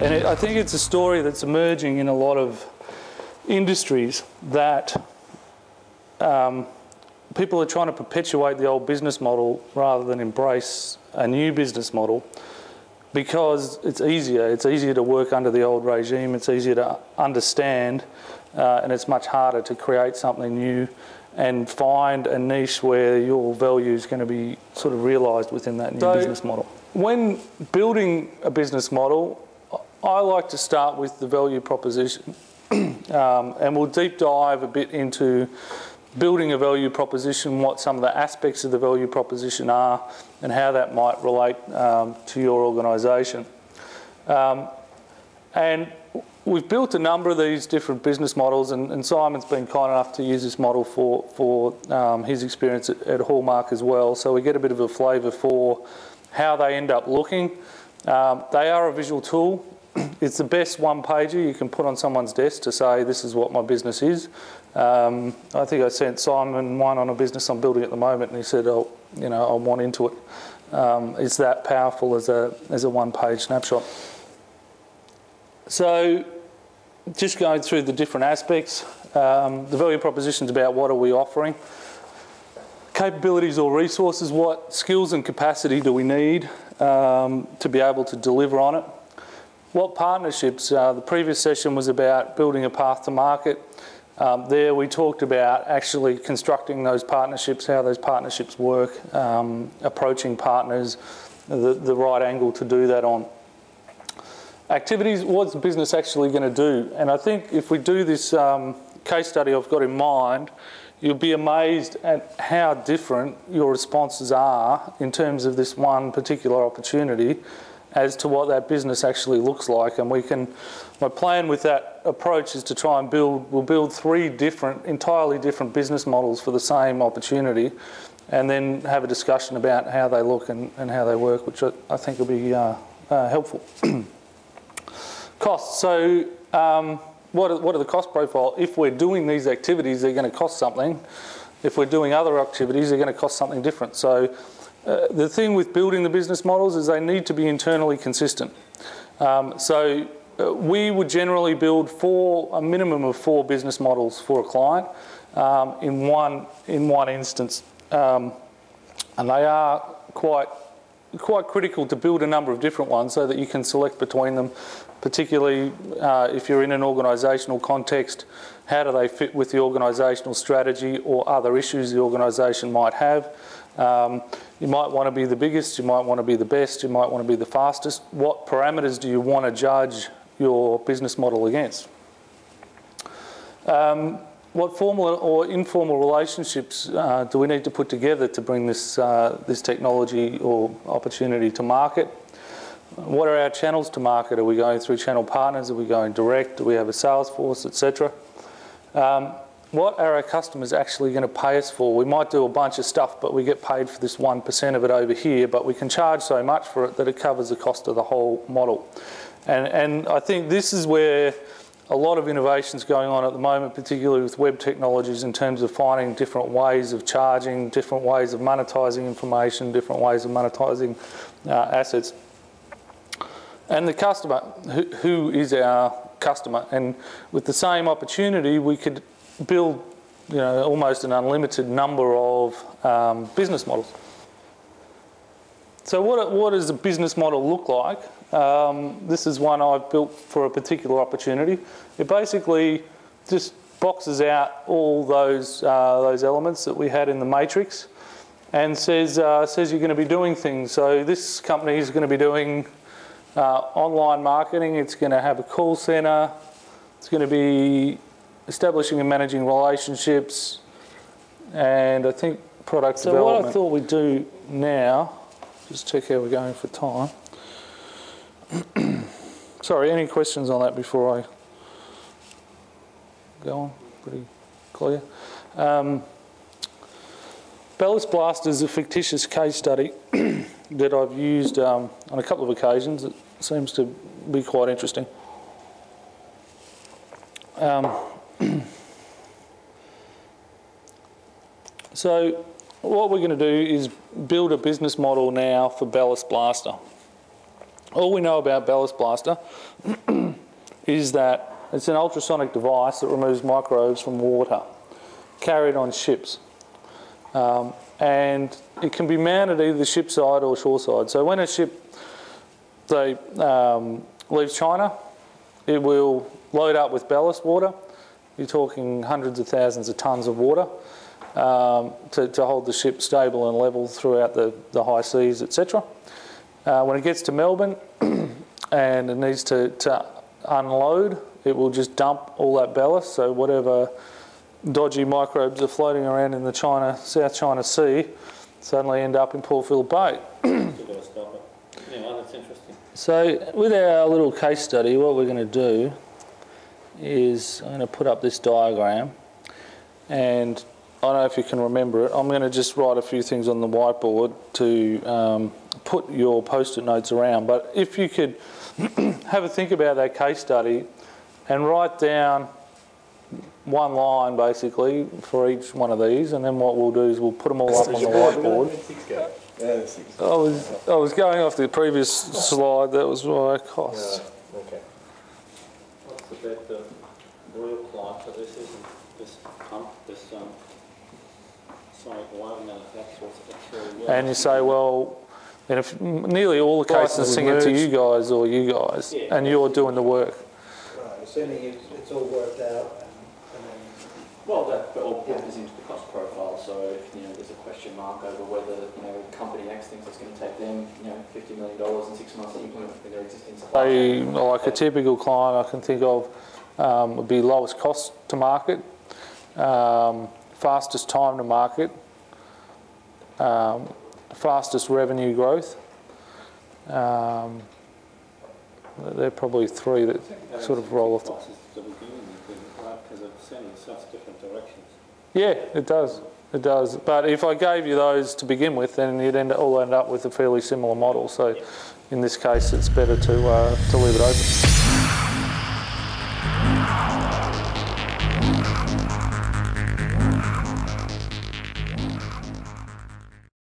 And I think it's a story that's emerging in a lot of industries that people are trying to perpetuate the old business model rather than embrace a new business model, because it's easier. It's easier to work under the old regime. It's easier to understand, and it's much harder to create something new and find a niche where your value is going to be sort of realised within that new business model. When building a business model, I like to start with the value proposition, and we'll deep dive a bit into building a value proposition, what some of the aspects of the value proposition are, and how that might relate to your organisation. And we've built a number of these different business models, and Simon's been kind enough to use this model for his experience at Hallmark as well, so we get a bit of a flavour for how they end up looking. They are a visual tool. It's the best one-pager you can put on someone's desk to say, this is what my business is. I think I sent Simon one on a business I'm building at the moment, and he said, oh, you know, I want into it. It's that powerful as a one-page snapshot. So just going through the different aspects, the value proposition is about what are we offering. Capabilities or resources, what skills and capacity do we need to be able to deliver on it. What partnerships? The previous session was about building a path to market. There we talked about actually constructing those partnerships, how those partnerships work, approaching partners, the right angle to do that on. Activities, what's the business actually going to do? And I think if we do this case study I've got in mind, you'll be amazed at how different your responses are in terms of this one particular opportunity as to what that business actually looks like. And my plan with that approach is to try and we'll build three entirely different business models for the same opportunity, and then have a discussion about how they look and how they work, which I think will be helpful. Costs. So what are the cost profile? If we're doing these activities, they're going to cost something. If we're doing other activities, they're going to cost something different. So the thing with building the business models is they need to be internally consistent. We would generally build a minimum of 4 business models for a client in one instance, and they are quite critical to build a number of different ones so that you can select between them, particularly if you're in an organisational context. How do they fit with the organisational strategy or other issues the organisation might have? You might want to be the biggest, you might want to be the best, you might want to be the fastest. What parameters do you want to judge your business model against? What formal or informal relationships do we need to put together to bring this technology or opportunity to market? What are our channels to market? Are we going through channel partners? Are we going direct? Do we have a sales force, etc.? What are our customers actually going to pay us for? We might do a bunch of stuff, but we get paid for this 1% of it over here, but we can charge so much for it that it covers the cost of the whole model. And I think this is where a lot of innovation's going on at the moment, particularly with web technologies, in terms of finding different ways of charging, different ways of monetising information, different ways of monetising assets. And the customer, who is our customer? And with the same opportunity, we could build, almost an unlimited number of business models. So what does a business model look like? This is one I've built for a particular opportunity. It basically just boxes out all those elements that we had in the matrix, and says you're going to be doing things. So this company is going to be doing online marketing. It's going to have a call centre. It's going to be establishing and managing relationships, and I think product development. So what I thought we'd do now, just check how we're going for time. Sorry, any questions on that before I go on? Pretty clear. Ballast Blaster is a fictitious case study that I've used on a couple of occasions. It seems to be quite interesting. So what we're going to do is build a business model now for Ballast Blaster. All we know about Ballast Blaster is that it's an ultrasonic device that removes microbes from water, carried on ships. And it can be mounted either ship side or shore side. So when a ship leaves China, it will load up with ballast water. You're talking hundreds of thousands of tonnes of water to hold the ship stable and level throughout the high seas, etc. When it gets to Melbourne and it needs to unload, it will just dump all that ballast, so whatever dodgy microbes are floating around in the South China Sea suddenly end up in Port Phillip Bay. Yeah, that's interesting. So with our little case study, what we're going to do is I'm going to put up this diagram, and I don't know if you can remember it. I'm going to just write a few things on the whiteboard to put your post-it notes around. But if you could have a think about that case study and write down one line basically for each one of these, and then what we'll do is we'll put them all up on the whiteboard. I was going off the previous slide. That was why costs. Okay. What's the bet the real client for this isn't this pump, this sonic wave, and that's really well. And you say, well, and if nearly all the cases sing it to you guys or you guys, yeah, and you're doing the work. Right, assuming it's all worked out. Well, that all factors into the cost profile. So if there's a question mark over whether company X thinks it's going to take them $50 million in 6 months to implement in their existing supply chain. Like a typical client I can think of would be lowest cost to market, fastest time to market, fastest revenue growth. They're probably three that sort of roll off. Because it's sending such different directions. Yeah, it does. It does. But if I gave you those to begin with, then you'd all end up with a fairly similar model. So in this case, it's better to leave it open.